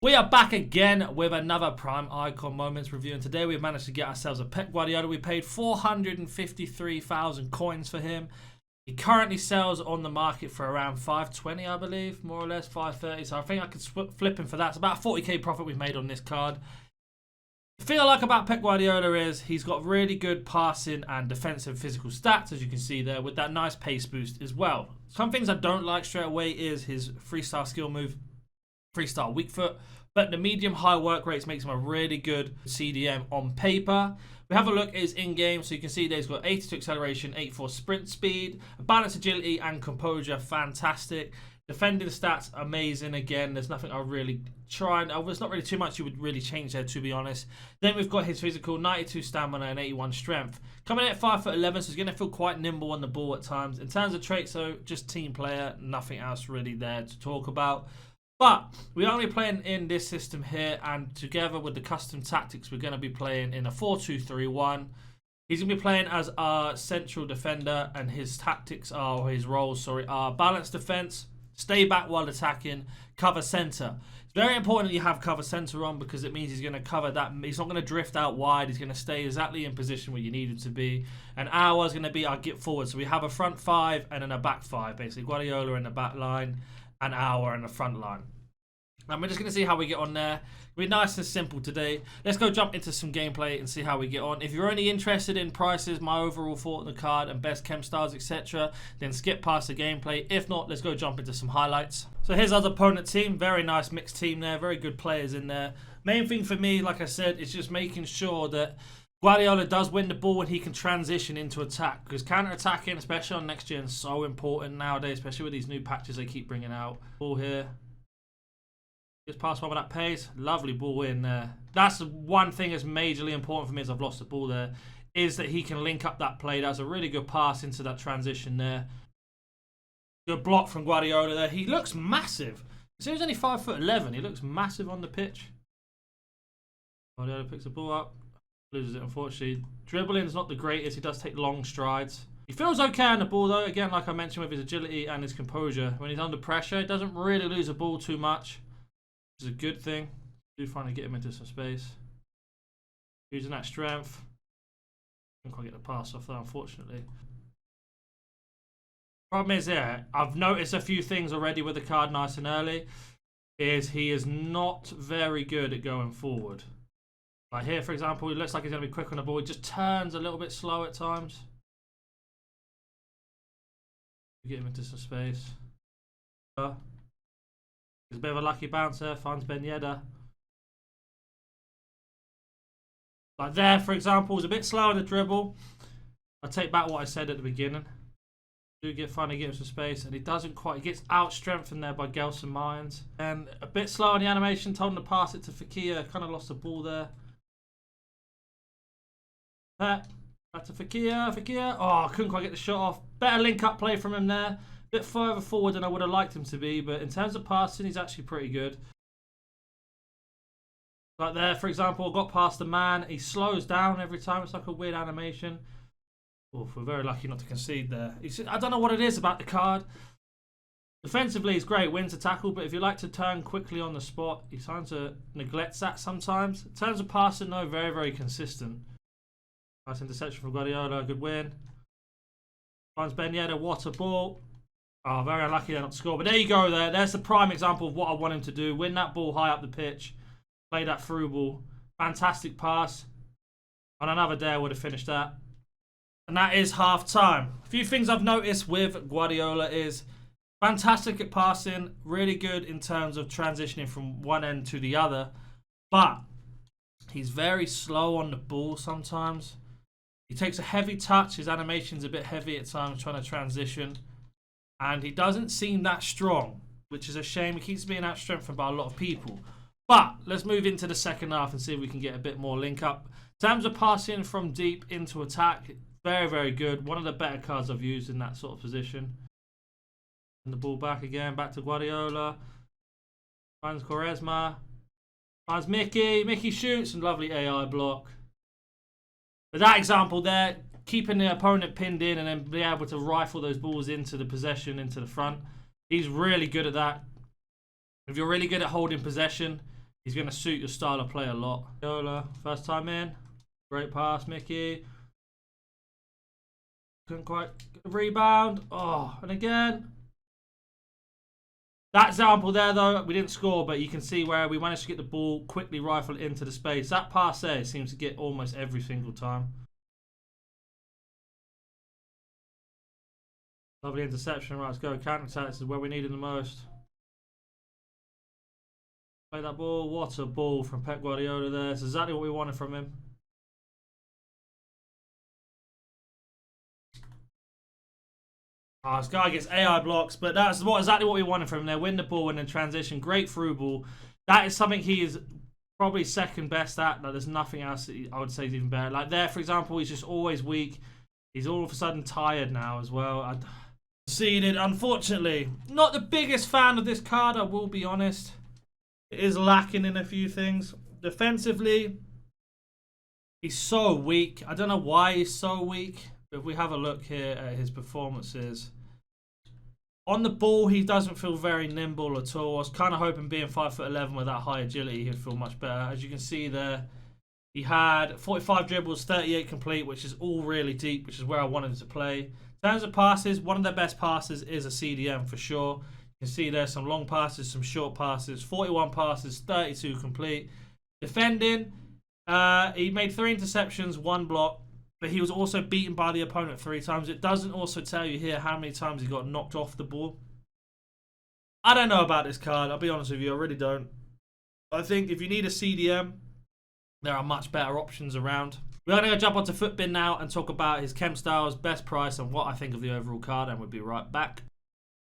We are back again with another Prime Icon Moments review, and today we've managed to get ourselves a Pep Guardiola. We paid 453,000 coins for him. He currently sells on the market for around 520, I believe, more or less 530. So I think I could flip him for that. It's about a 40k profit we've made on this card. The thing I like about Pep Guardiola is he's got really good passing and defensive physical stats, as you can see there, with that nice pace boost as well. Some things I don't like straight away is his freestyle skill move. Freestyle weak foot, but the medium high work rates makes him a really good CDM on paper. We have a look at his in-game, so you can see that he's got 82 acceleration, 84 sprint speed, balance, agility and composure, fantastic. Defending stats, amazing. Again, there's nothing I really tried. There's not really too much you would really change there, to be honest. Then we've got his physical, 92 stamina and 81 strength. Coming in at 5'11", so he's going to feel quite nimble on the ball at times. In terms of traits, though, just team player, nothing else really there to talk about. But we're only playing in this system here, and together with the custom tactics, we're going to be playing in a 4-2-3-1. He's going to be playing as our central defender, and his tactics are, or his roles, sorry, are balanced defense, stay back while attacking, cover center. It's very important that you have cover center on because it means he's going to cover that. He's not going to drift out wide. He's going to stay exactly in position where you need him to be. And ours is going to be our get forward. So we have a front five and then a back five, basically. Guardiola in the back line and our in the front line. And we're just going to see how we get on there. It'll be nice and simple today. Let's go jump into some gameplay and see how we get on. If you're only interested in prices, my overall thought on the card and best chem stars, etc., then skip past the gameplay. If not, let's go jump into some highlights. So here's our opponent team. Very nice mixed team there. Very good players in there. Main thing for me, like I said, is just making sure that Guardiola does win the ball and he can transition into attack, because counter-attacking, especially on next gen, is so important nowadays, especially with these new patches they keep bringing out. Ball here. Just pass one with that pace. Lovely ball in there. That's the one thing that's majorly important for me as I've lost the ball there, is that he can link up that play. That's a really good pass into that transition there. Good block from Guardiola there. He looks massive. So he's only 5'11". He looks massive on the pitch. Guardiola picks the ball up. Loses it, unfortunately. Dribbling is not the greatest. He does take long strides. He feels okay on the ball, though. Again, like I mentioned, with his agility and his composure. When he's under pressure, he doesn't really lose the ball too much, which is a good thing. Do finally get him into some space. Using that strength. Couldn't quite get the pass off there, unfortunately. Problem is, yeah, I've noticed a few things already with the card nice and early. Is he is not very good at going forward. Like here, for example, it looks like he's going to be quick on the ball. He just turns a little bit slow at times. Get him into some space. There's a bit of a lucky bounce there. Finds Ben Yedder. Like there, for example, is a bit slow on the dribble. I take back what I said at the beginning. Finally get him some space, and he doesn't quite. He gets out strengthened there by Gelson Mines. And a bit slow on the animation. Told him to pass it to Fakir. Kind of lost the ball there. Back to Fakir. Oh, couldn't quite get the shot off. Better link-up play from him there. A bit further forward than I would have liked him to be, but in terms of passing, he's actually pretty good. Like there, for example, got past the man. He slows down every time. It's like a weird animation. Oof, we're very lucky not to concede there. I don't know what it is about the card. Defensively, he's great. Wins a tackle, but if you like to turn quickly on the spot, he kind of neglects that sometimes. In terms of passing, though, very, very consistent. Nice interception from Guardiola, good win. Finds Ben Yedder, what a ball. Oh, very unlucky they're not to score. But there you go there. There's the prime example of what I want him to do. Win that ball high up the pitch. Play that through ball. Fantastic pass. On another day I would have finished that. And that is half time. A few things I've noticed with Guardiola is fantastic at passing. Really good in terms of transitioning from one end to the other. But he's very slow on the ball sometimes. He takes a heavy touch. His animation's a bit heavy at times trying to transition. And he doesn't seem that strong, which is a shame. He keeps being out-strengthened by a lot of people. But let's move into the second half and see if we can get a bit more link up. In terms of passing from deep into attack, very, very good. One of the better cards I've used in that sort of position. And the ball back again, back to Guardiola. Finds Quaresma. Finds Mickey. Mickey shoots, and lovely AI block. But that example there, keeping the opponent pinned in and then be able to rifle those balls into the possession, into the front. He's really good at that. If you're really good at holding possession, He's going to suit your style of play a lot. Guardiola, first time in. Great pass, Mickey. Couldn't quite get the rebound. Oh, and again. That example there, though, we didn't score, but you can see where we managed to get the ball quickly rifled into the space. That pass there seems to get almost every single time. Lovely interception. Right, let's go. Counter-attack. This is where we need it the most. Play that ball. What a ball from Pep Guardiola there. It's exactly what we wanted from him. Oh, this guy gets AI blocks, but that's exactly what we wanted from him there. Win the ball and then transition. Great through ball. That is something he is probably second best at. Like, there's nothing else I would say is even better. Like there, for example, he's just always weak. He's all of a sudden tired now as well. Conceded, unfortunately. Not the biggest fan of this card, I will be honest. It is lacking in a few things. Defensively, he's so weak. I don't know why he's so weak. But if we have a look here at his performances. On the ball, he doesn't feel very nimble at all. I was kind of hoping being 5'11" with that high agility, he'd feel much better. As you can see there, he had 45 dribbles, 38 complete, which is all really deep, which is where I wanted him to play. In terms of passes, one of their best passes is a CDM for sure. You can see there's some long passes, some short passes, 41 passes, 32 complete. Defending, he made 3 interceptions, 1 block, but he was also beaten by the opponent 3 times. It doesn't also tell you here how many times he got knocked off the ball. I don't know about this card, I'll be honest with you, I really don't. I think if you need a CDM, there are much better options around. We're going to jump onto Footbin now and talk about his chem styles, best price, and what I think of the overall card, and we'll be right back.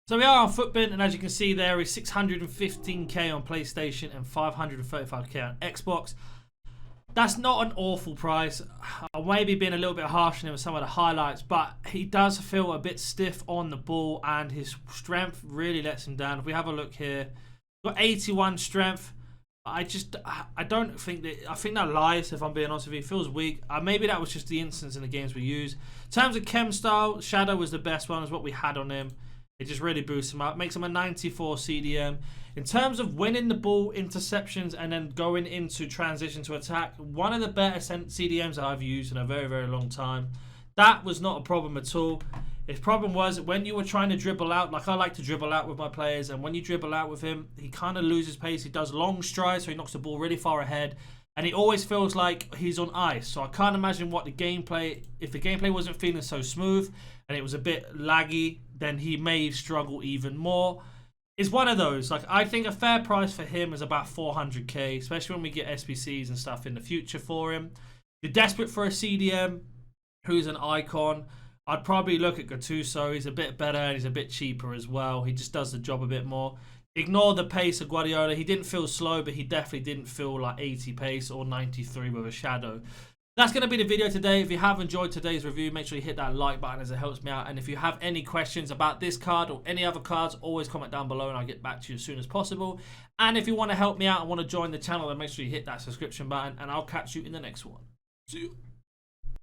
So we are on Footbin, and as you can see there is 615k on PlayStation and 535k on Xbox. That's not an awful price. I may be being a little bit harsh on him with some of the highlights, but he does feel a bit stiff on the ball, and his strength really lets him down. If we have a look here, got 81 strength. I don't think that, I think that lies, if I'm being honest with you. He feels weak. Maybe that was just the instance in the games we use. In terms of chem style, Shadow was the best one, is what we had on him. It just really boosts him up, makes him a 94 CDM. In terms of winning the ball, interceptions, and then going into transition to attack, one of the better CDMs that I've used in a very, very long time. That was not a problem at all. His problem was when you were trying to dribble out, like I like to dribble out with my players, and when you dribble out with him, he kind of loses pace. He does long strides, so he knocks the ball really far ahead, and he always feels like he's on ice. So I can't imagine what the gameplay, if the gameplay wasn't feeling so smooth and it was a bit laggy, then he may struggle even more. It's one of those. Like, I think a fair price for him is about 400k, especially when we get SBCs and stuff in the future for him. If you're desperate for a CDM who's an icon, I'd probably look at Gattuso. He's a bit better and he's a bit cheaper as well. He just does the job a bit more. Ignore the pace of Guardiola. He didn't feel slow, but he definitely didn't feel like 80 pace or 93 with a Shadow. That's going to be the video today. If you have enjoyed today's review, make sure you hit that like button as it helps me out. And if you have any questions about this card or any other cards, always comment down below and I'll get back to you as soon as possible. And if you want to help me out and want to join the channel, then make sure you hit that subscription button and I'll catch you in the next one. See you.